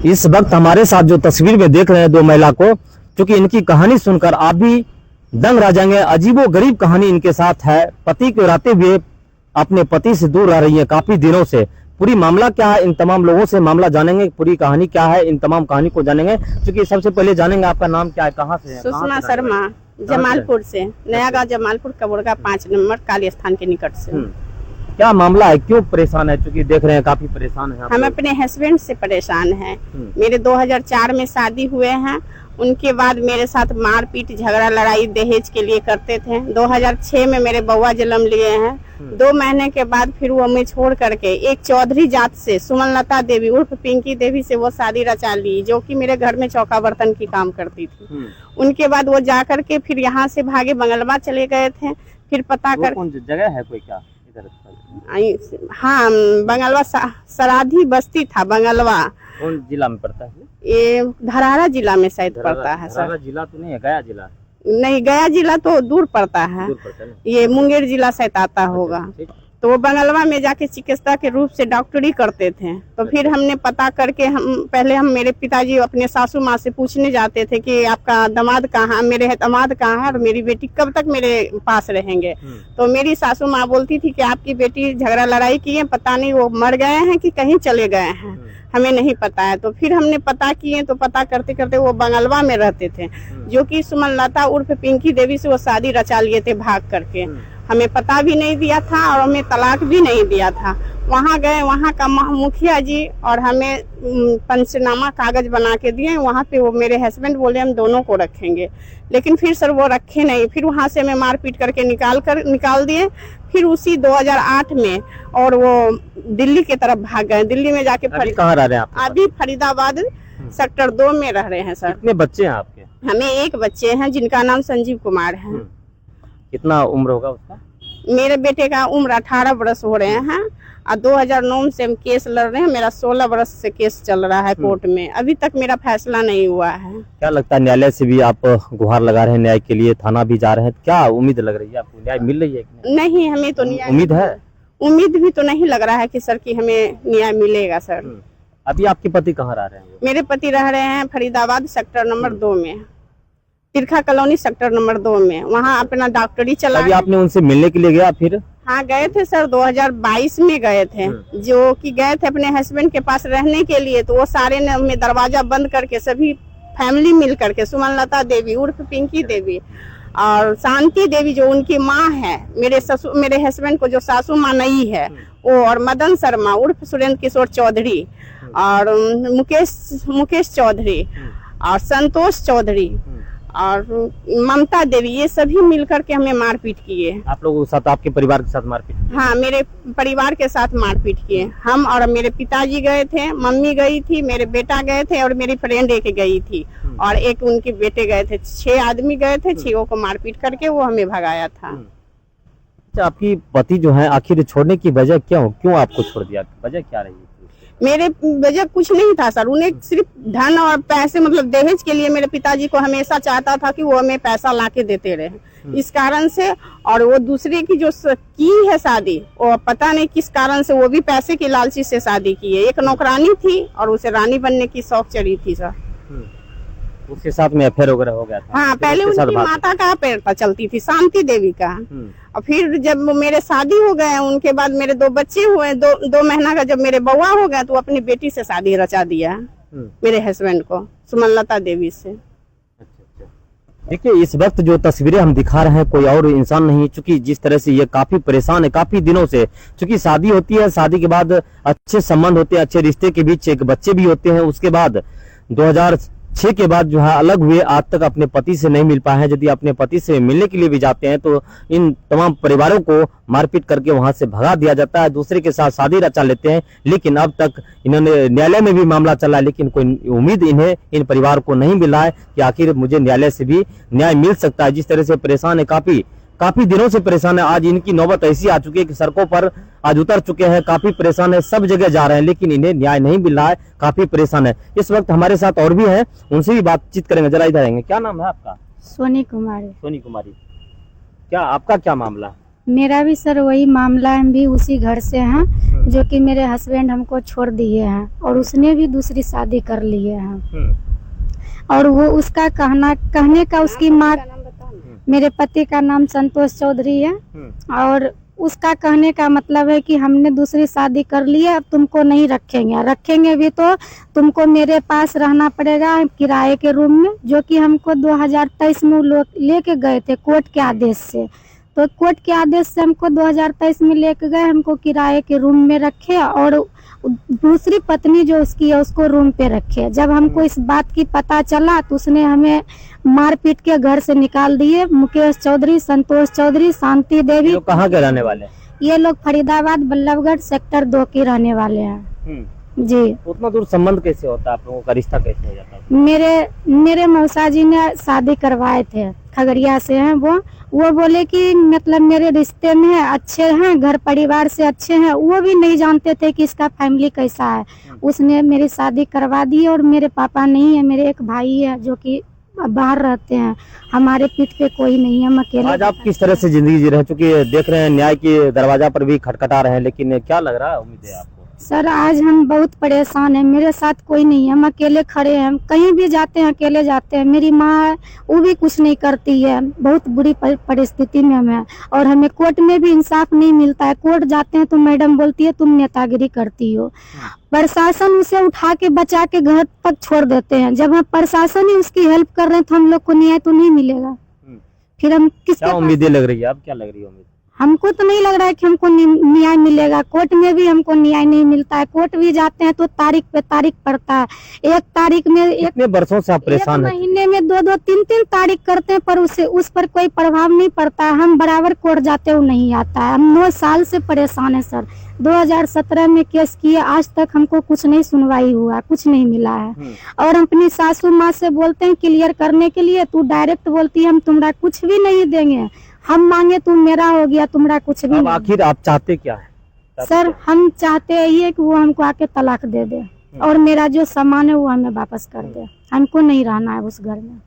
इस वक्त हमारे साथ जो तस्वीर में देख रहे हैं दो महिला को, क्योंकि इनकी कहानी सुनकर आप भी दंग रह जाएंगे। अजीबो गरीब कहानी इनके साथ है। पति को रहते हुए अपने पति से दूर रह रही है काफी दिनों से। पूरी मामला क्या है, इन तमाम लोगों से मामला जानेंगे, पूरी कहानी क्या है, इन तमाम कहानी को जानेंगे। क्योंकि सबसे पहले जानेंगे आपका नाम क्या है, कहाँ से है? सुषमा शर्मा, जमालपुर से, नया गांव जमालपुर, कबुर्गा 5 नंबर, काली स्थान के निकट से। क्या मामला है, क्यों परेशान है? क्योंकि देख रहे हैं काफी परेशान है। हम अपने हस्बैंड से परेशान हैं। मेरे 2004 में शादी हुए हैं। उनके बाद मेरे साथ मारपीट, झगड़ा, लड़ाई दहेज के लिए करते थे। 2006 में मेरे बउआ जन्म लिए हैं। 2 महीने के बाद फिर वो हमें छोड़ करके एक चौधरी जात से, सुमनलता देवी उर्फ पिंकी देवी से वो शादी रचा ली, जो कि मेरे घर में चौका बर्तन की काम करती थी। उनके बाद वो जा करके फिर यहाँ से भागे, बंगलवा चले गए थे। फिर पता कर कौन जगह है कोई क्या इधर? हाँ, बंगलवा सराधी बस्ती था बंगलवा। कौन जिला में पड़ता है? ये धरारा जिला में शायद पड़ता है सर। धरारा जिला तो नहीं है, गया जिला? नहीं, गया जिला तो दूर पड़ता है। ये मुंगेर जिला शायद आता होगा। तो वो बंगलवा में जाके चिकित्सा के रूप से डॉक्टरी करते थे। तो फिर हमने पता करके हम मेरे पिताजी अपने सासू माँ से पूछने जाते थे कि आपका दामाद कहाँ, मेरे दामाद कहाँ है और मेरी बेटी कब तक मेरे पास रहेंगे। तो मेरी सासू माँ बोलती थी कि आपकी बेटी झगड़ा लड़ाई की है, पता नहीं वो मर गए हैं कि कहीं चले गए हैं, हमें नहीं पता है। तो फिर हमने पता किए, तो पता करते करते वो बंगलवा में रहते थे, जो कि सुमनलता उर्फ पिंकी देवी से वो शादी रचा लिए थे भाग करके। हमें पता भी नहीं दिया था और हमें तलाक भी नहीं दिया था। वहाँ गए, वहाँ का मुखिया जी और हमें पंचनामा कागज बना के दिए। वहाँ पे वो मेरे हस्बैंड बोले हम दोनों को रखेंगे, लेकिन फिर सर वो रखे नहीं। फिर वहाँ से हमें मारपीट करके निकाल दिए। फिर उसी 2008 में और वो दिल्ली की तरफ भाग गए। दिल्ली में जाके कहाँ रह रहे हैं आप? अभी फरीदाबाद सेक्टर 2 में रह रहे हैं सर। कितने बच्चे हैं आपके? हमें एक बच्चे हैं जिनका नाम संजीव कुमार है। कितना उम्र होगा उसका? मेरे बेटे का उम्र 18 वर्ष हो रहे हैं और 2009 से हम केस लड़ रहे हैं। मेरा 16 वर्ष से केस चल रहा है कोर्ट में, अभी तक मेरा फैसला नहीं हुआ है। क्या लगता है, न्यायालय से भी आप गुहार लगा रहे हैं न्याय के लिए, थाना भी जा रहे हैं, क्या उम्मीद लग रही है आपको? न्याय मिल रही है? नहीं, हमें तो न्याय उम्मीद है। उम्मीद भी तो नहीं लग रहा है कि सर कि हमें न्याय मिलेगा सर। अभी आपके पति कहाँ रह रहे हैं? मेरे पति रह रहे हैं फरीदाबाद सेक्टर नंबर 2 में, तिरखा कॉलोनी सेक्टर नंबर 2 में। वहाँ अपना डॉक्टरी चला। अभी आपने उनसे मिलने के लिए गया? फिर हाँ गए थे सर, 2022 में गए थे, जो कि गए थे अपने हस्बैंड के पास रहने के लिए। तो वो सारे ने हमें दरवाजा बंद करके सभी फैमिली मिल करके, सुमनलता देवी उर्फ पिंकी देवी और शांति देवी जो उनकी माँ है, मेरे हस्बैंड को जो सासू माँ नहीं है वो, और मदन शर्मा उर्फ सुरेंद्र किशोर चौधरी और मुकेश चौधरी और संतोष चौधरी और ममता देवी, ये सभी मिलकर के हमें मारपीट किए। आप लोगों के साथ, आपके परिवार के साथ मारपीट? हाँ, मेरे परिवार के साथ मारपीट किए। हम और मेरे पिताजी गए थे, मम्मी गई थी, मेरे बेटा गए थे और मेरी फ्रेंड एक गई थी और एक उनके बेटे गए थे। 6 आदमी गए थे, 6 को मारपीट करके वो हमें भगाया था। आपकी पति जो है आखिर छोड़ने की वजह क्यों आपको छोड़ दिया, वजह क्या रही? मेरे वजह कुछ नहीं था सर, उन्हें सिर्फ धन और पैसे, मतलब दहेज के लिए मेरे पिताजी को हमेशा चाहता था कि वो हमें पैसा लाके देते रहे, इस कारण से। और वो दूसरे की जो की है शादी, वो पता नहीं किस कारण से, वो भी पैसे की लालची से शादी की है। एक नौकरानी थी और उसे रानी बनने की शौक चढ़ी थी सर। उसके साथ में अफेयर वगैरह हो गया था? हाँ, पहले उनकी माता का अफेयर चलती थी, शांति देवी का। और फिर जब मेरे शादी हो गए, उनके बाद मेरे 2 बच्चे हुए, 2 महीना का जब मेरे बउआ हो गया, तो अपनी बेटी से शादी रचा दिया मेरे हस्बैंड को, सुमनलता देवी से। देखिए, इस वक्त जो तस्वीरें हम दिखा रहे हैं कोई और इंसान नहीं, चूंकि जिस तरह से ये काफी परेशान है काफी दिनों से। चूंकि शादी होती है, शादी के बाद अच्छे संबंध होते हैं, अच्छे रिश्ते के बीच एक बच्चे भी होते हैं। उसके बाद 2006 के बाद जो है अलग हुए, आज तक अपने पति से नहीं मिल पाए हैं। यदि अपने पति से मिलने के लिए भी जाते हैं तो इन तमाम परिवारों को मारपीट करके वहां से भगा दिया जाता है, दूसरे के साथ शादी रचा लेते हैं। लेकिन अब तक इन्होंने, न्यायालय में भी मामला चला, लेकिन कोई उम्मीद इन परिवार को नहीं मिला है कि आखिर मुझे न्यायालय से भी न्याय मिल सकता है। जिस तरह से परेशान है, काफी दिनों से परेशान है। आज इनकी नौबत ऐसी आ चुकी है कि सड़कों पर आज उतर चुके हैं, काफी परेशान है, सब जगह जा रहे हैं, लेकिन इन्हें न्याय नहीं मिल रहा है, काफी परेशान है। इस वक्त हमारे साथ और भी हैं, उनसे भी बातचीत करेंगे। जरा इधर आएंगे। क्या नाम है आपका? सोनी कुमारी। सोनी कुमारी, क्या आपका क्या मामला? मेरा भी सर वही मामला है, हम भी उसी घर से हैं जो कि मेरे हस्बैंड हमको छोड़ दिए हैं और उसने भी दूसरी शादी कर लिए हैं। और वो उसका कहने का उसकी माँ, मेरे पति का नाम संतोष चौधरी है, और उसका कहने का मतलब है कि हमने दूसरी शादी कर ली है, अब तुमको नहीं रखेंगे भी तो तुमको मेरे पास रहना पड़ेगा किराए के रूम में, जो कि हमको 2023 में लोग लेके गए थे कोर्ट के आदेश से। तो कोर्ट के आदेश से हमको 2023 में लेके गए, हमको किराए के रूम में रखे और दूसरी पत्नी जो उसकी है उसको रूम पे रखे। जब हमको इस बात की पता चला तो उसने हमें मार पीट के घर से निकाल दिए। मुकेश चौधरी, संतोष चौधरी, शांति देवी। लोग कहाँ के रहने वाले हैं? ये लोग फरीदाबाद बल्लभगढ़ सेक्टर 2 के रहने वाले हैं। जी। उतना दूर संबंध कैसे होता है आप लोगों का, रिश्ता कैसे हो जाता है? मेरे मौसा जी ने शादी करवाए थे, खगड़िया से हैं वो बोले कि मतलब मेरे रिश्ते में है, अच्छे हैं, घर परिवार से अच्छे हैं। वो भी नहीं जानते थे कि इसका फैमिली कैसा है। उसने मेरी शादी करवा दी और मेरे पापा नहीं है, मेरे एक भाई है जो कि बाहर रहते हैं। हमारे पीठ पे कोई नहीं है, हम अकेले। आज आप किस तरह से जिंदगी जी रहे हैं, क्योंकि देख रहे हैं न्याय के दरवाजा पर भी खटखटा रहे हैं, लेकिन क्या लग रहा है, उम्मीद है आपको? सर आज हम बहुत परेशान हैं, मेरे साथ कोई नहीं है, हम अकेले खड़े हैं। हम कहीं भी जाते हैं अकेले जाते हैं। मेरी माँ वो भी कुछ नहीं करती है, बहुत बुरी परिस्थिति में हम हैं और हमें कोर्ट में भी इंसाफ नहीं मिलता है। कोर्ट जाते हैं तो मैडम बोलती है तुम नेतागिरी करती हो। प्रशासन उसे उठा के बचा के घर तक छोड़ देते हैं। जब हम प्रशासन ही उसकी हेल्प कर रहे हैं तो हम लोग को न्याय तो नहीं मिलेगा। फिर हम किसके उम्मीदें लग रही है? अब क्या लग रही है उम्मीद? हमको तो नहीं लग रहा है कि हमको न्याय मिलेगा। कोर्ट में भी हमको न्याय नहीं मिलता है। कोर्ट भी जाते हैं तो तारीख पे तारीख पड़ता है। एक तारीख में कितने वर्षों से आप परेशान हैं? महीने में 2-2, 3-3 तारीख करते हैं पर उस पर कोई प्रभाव नहीं पड़ता है। हम बराबर कोर्ट जाते हुए नहीं आता है। हम 9 साल से परेशान है सर। 2017 में केस किए, आज तक हमको कुछ नहीं सुनवाई हुआ, कुछ नहीं मिला है। और अपनी सासू माँ से बोलते हैं क्लियर करने के लिए, तू डायरेक्ट बोलती है हम तुम्हारा कुछ भी नहीं देंगे, हम मांगे तुम मेरा हो गया, तुम्हारा कुछ भी नहीं। आखिर आप चाहते क्या है? सर हम चाहते यही है कि वो हमको आके तलाक दे दे और मेरा जो सामान है वो हमें वापस कर दे। हमको नहीं रहना है उस घर में।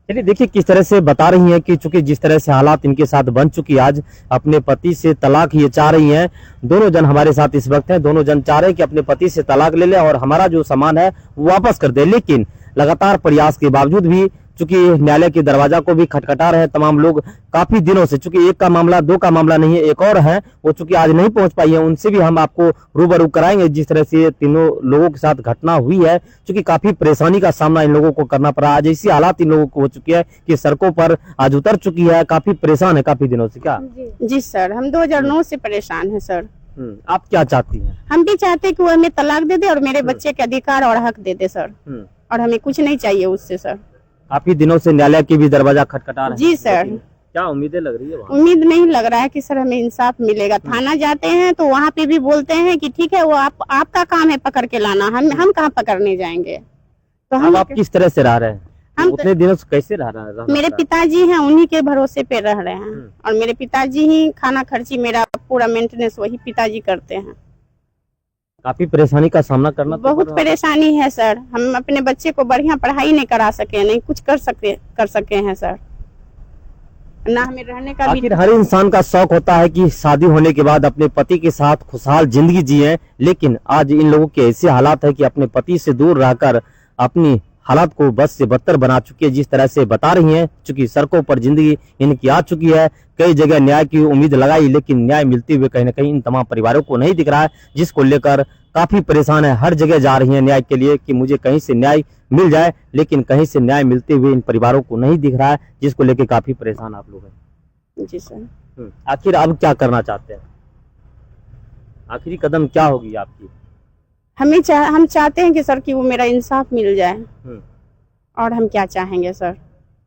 चलिए देखिए किस तरह से बता रही हैं कि चूंकि जिस तरह से हालात इनके साथ बन चुकी, आज अपने पति से तलाक ये चाह रही हैं। दोनों जन हमारे साथ इस वक्त हैं। दोनों जन चाह रहे हैं कि अपने पति से तलाक ले ले और हमारा जो सामान है वो वापस कर दे। लेकिन लगातार प्रयास के बावजूद भी चूंकि न्यायालय के दरवाजा को भी खटखटा रहे हैं तमाम लोग काफी दिनों से। चूंकि एक का मामला, 2 का मामला नहीं है, एक और है, वो चूंकि आज नहीं पहुंच पाई है। उनसे भी हम आपको रूबरू कराएंगे जिस तरह से तीनों लोगों के साथ घटना हुई है। चूंकि काफी परेशानी का सामना इन लोगों को करना पड़ा। आज ऐसी हालात इन लोगों को हो चुकी है कि सड़कों पर आज उतर चुकी है, काफी परेशान है काफी दिनों से। क्या? जी सर, हम 2009 से परेशान है सर। आप क्या चाहती हैं? हम भी चाहते हैं कि वो हमें तलाक दे दे और मेरे बच्चे के अधिकार और हक दे दे सर। और हमें कुछ नहीं चाहिए उससे सर। काफी दिनों से न्यायालय के भी दरवाजा खटखटा रहे हैं। जी सर। क्या उम्मीदें लग रही है वहाँ? उम्मीद नहीं लग रहा है कि सर हमें इंसाफ मिलेगा। थाना जाते हैं तो वहाँ पे भी बोलते हैं कि ठीक है वो आपका काम है पकड़ के लाना, हम कहाँ पकड़ने जाएंगे। तो हम आप किस तरह से रह रहे हैं? हम उतने दिनों से कैसे रह रहे हैं? मेरे पिताजी हैं, उन्हीं के भरोसे पे रह रहे हैं और मेरे पिताजी ही खाना खर्ची, मेरा पूरा मेंटेनेंस वही पिताजी करते हैं। काफी परेशानी का सामना करना बहुत परेशानी है सर। हम अपने बच्चे को बढ़िया पढ़ाई नहीं करा सके, नहीं कुछ कर सके हैं सर, ना हमें रहने का। आखिर हर इंसान का शौक होता है कि शादी होने के बाद अपने पति के साथ खुशहाल जिंदगी जिए, लेकिन आज इन लोगों के ऐसे हालात है कि अपने पति से दूर रहकर अपनी हालात को बस से बदतर बना चुकी है। जिस तरह से बता रही हैं, चूंकि सड़कों पर जिंदगी इनकी आ चुकी है। कई जगह न्याय की उम्मीद लगाई लेकिन न्याय मिलते हुए कहीं न कहीं इन तमाम परिवारों को नहीं दिख रहा है, जिसको लेकर काफी परेशान है। हर जगह जा रही है न्याय के लिए कि मुझे कहीं से न्याय मिल जाए, लेकिन कहीं से न्याय मिलते हुए इन परिवारों को नहीं दिख रहा है, जिसको लेकर काफी परेशान आप लोग हैं। जी सर। आखिर अब क्या करना चाहते हैं? आखिरी कदम क्या होगी आपकी? हम चाहते हैं कि सर कि वो मेरा इंसाफ मिल जाए। और हम क्या चाहेंगे सर?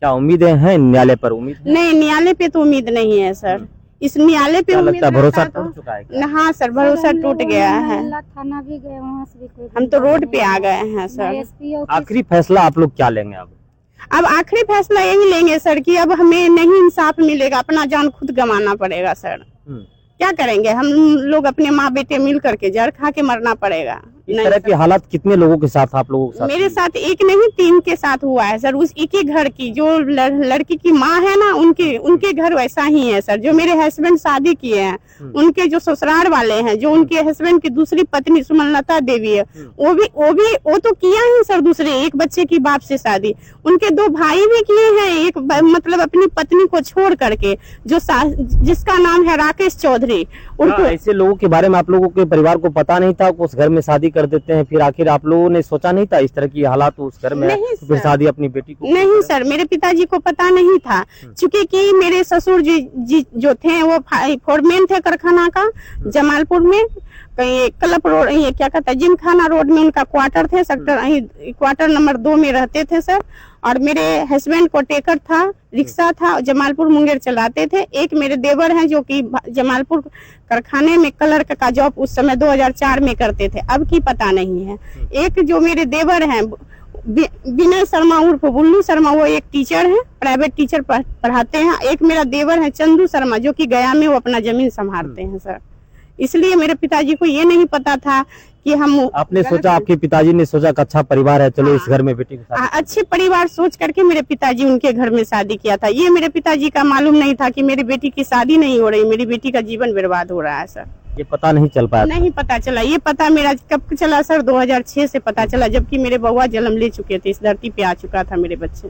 क्या उम्मीदें हैं न्यायालय पर? उम्मीद नहीं, न्यायालय पे तो उम्मीद नहीं है सर। इस न्यायालय पे लगता है भरोसा टूट चुका है। हाँ सर, भरोसा टूट गया है। थाना भी गए, वहाँ से भी कोई हम तो रोड पे आ गए हैं सर। आखिरी फैसला आप लोग क्या लेंगे अब आखिरी फैसला यही लेंगे सर कि अब हमें नहीं इंसाफ मिलेगा, अपना जान खुद गंवाना पड़ेगा सर। क्या करेंगे हम लोग? अपने माँ बेटे मिल करके जहर खा के मरना पड़ेगा। इस नहीं तरह सर। के हालात कितने लोगों के साथ, आप लोगों के साथ? मेरे साथ एक नहीं 3 के साथ हुआ है सर। उस एक ही घर की जो लड़की की माँ है ना, उनके घर वैसा ही है सर। जो मेरे हस्बैंड शादी किए हैं, उनके जो ससुराल वाले हैं, जो उनके हस्बैंड की दूसरी पत्नी सुमनलता देवी है, वो तो किया ही सर दूसरे एक बच्चे की बाप से शादी। उनके 2 भाई भी किए हैं, एक मतलब अपनी पत्नी को छोड़ करके, जिसका नाम है राकेश चौधरी। उनको ऐसे लोगों के बारे में आप लोगों के परिवार को पता नहीं था? उस घर में शादी कर देते हैं, फिर आखिर आप लोगों ने सोचा नहीं था इस तरह की हालात उस घर में है, नहीं फिर सर। शादी अपनी बेटी को? नहीं सर, मेरे पिताजी को पता नहीं था, चूंकि कि मेरे ससुर जी जो थे वो फोरमैन थे कारखाना का, जमालपुर में कहीं क्लब रोड, ये क्या कहता है, जिमखाना रोड में उनका क्वार्टर थे। सेक्टर क्वार्टर नंबर 2 में रहते थे सर। और मेरे हस्बैंड को टेकर था, रिक्शा था, जमालपुर मुंगेर चलाते थे। एक मेरे देवर हैं जो कि जमालपुर कारखाने में क्लर्क का जॉब उस समय 2004 में करते थे, अब की पता नहीं है। एक जो मेरे देवर हैं विनय शर्मा उर्फ बुल्लू शर्मा, वो एक टीचर है, प्राइवेट टीचर पढ़ाते हैं। एक मेरा देवर है चंदू शर्मा, जो कि गया में वो अपना जमीन संभालते हैं सर। इसलिए मेरे पिताजी को ये नहीं पता था कि हम आपने सोचा, आपके पिताजी ने सोचा कि अच्छा परिवार है, चलो इस घर में बेटी के साथ अच्छे परिवार सोच करके मेरे पिताजी उनके घर में शादी किया था। ये मेरे पिताजी का मालूम नहीं था कि मेरी बेटी की शादी नहीं हो रही, मेरी बेटी का जीवन बर्बाद हो रहा है सर। ये पता नहीं चल पाया? नहीं पता चला। ये पता मेरा कब चला सर? 2006 से पता चला, जबकि मेरे बउआ जन्म ले चुके थे, इस धरती पे आ चुका था मेरे बच्चे,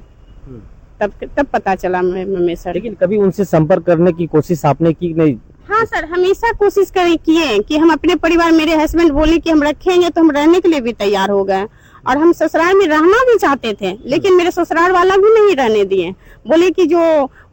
तब पता चला हमें सर। लेकिन कभी उनसे संपर्क करने की कोशिश आपने की नहीं? हाँ सर, हमेशा कोशिश किए कि हम अपने परिवार, मेरे हस्बैंड बोले कि हम रखेंगे, तो हम रहने के लिए भी तैयार हो गए। और हम ससुराल में रहना भी चाहते थे, लेकिन मेरे ससुराल वाला भी नहीं रहने दिए। बोले कि जो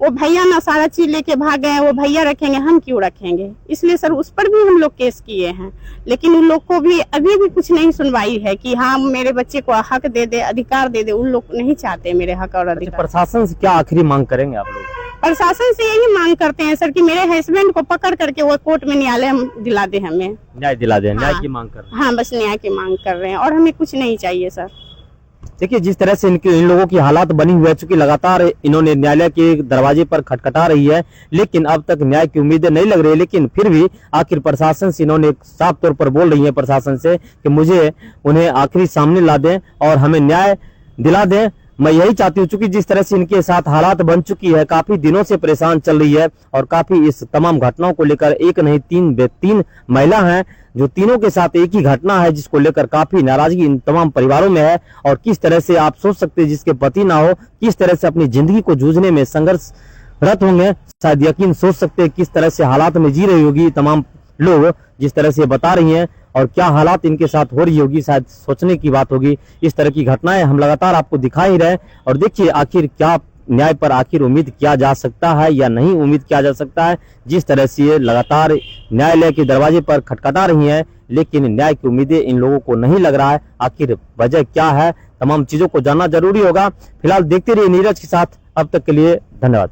वो भैया ना सारा चीज लेके भाग गए, वो भैया रखेंगे, हम क्यों रखेंगे। इसलिए सर उस पर भी हम लोग केस किए हैं, लेकिन उन लोग को भी अभी भी कुछ नहीं सुनवाई है कि हाँ मेरे बच्चे को हक दे दे, अधिकार दे दे। उन लोग नहीं चाहते मेरे हक और अधिकार। प्रशासन से क्या आखिरी मांग करेंगे आप लोग? प्रशासन से यही मांग करते हैं सर कि मेरे हस्बैंड को पकड़ करके वो कोर्ट में न्यायालय दिला दे, हमें न्याय दिला दे। न्याय हाँ। की मांग कर रहे हैं? हाँ, बस न्याय की मांग कर रहे हैं, और हमें कुछ नहीं चाहिए सर। देखिए, जिस तरह से इन लोगों की हालात बनी हुई है, चूंकि लगातार इन्होंने न्यायालय के दरवाजे पर खटखटा रही है, लेकिन अब तक न्याय की उम्मीदें नहीं लग रही। लेकिन फिर भी आखिर प्रशासन से इन्होंने साफ तौर पर बोल रही है प्रशासन से कि मुझे उन्हें आखिरी सामने ला दें और हमें न्याय दिला दें। मैं यही चाहती हूँ, चूंकि जिस तरह से इनके साथ हालात बन चुकी है, काफी दिनों से परेशान चल रही है, और काफी इस तमाम घटनाओं को लेकर एक नहीं 3 महिला हैं, जो तीनों के साथ एक ही घटना है, जिसको लेकर काफी नाराजगी इन तमाम परिवारों में है। और किस तरह से आप सोच सकते हैं, जिसके पति ना हो, किस तरह से अपनी जिंदगी को जूझने में संघर्षरत होंगे। शायद यकीन सोच सकते हैं किस तरह से हालात में जी रही होगी तमाम लोग, जिस तरह से बता रही हैं, और क्या हालात इनके साथ हो रही होगी, शायद सोचने की बात होगी। इस तरह की घटनाएं हम लगातार आपको दिखा ही रहे। और देखिए, आखिर क्या न्याय पर आखिर उम्मीद किया जा सकता है या नहीं उम्मीद किया जा सकता है। जिस तरह से ये लगातार न्यायालय के दरवाजे पर खटखटा रही हैं, लेकिन न्याय की उम्मीदें इन लोगों को नहीं लग रहा है। आखिर वजह क्या है, तमाम चीजों को जानना जरूरी होगा। फिलहाल देखते रहिए नीरज के साथ। अब तक के लिए धन्यवाद।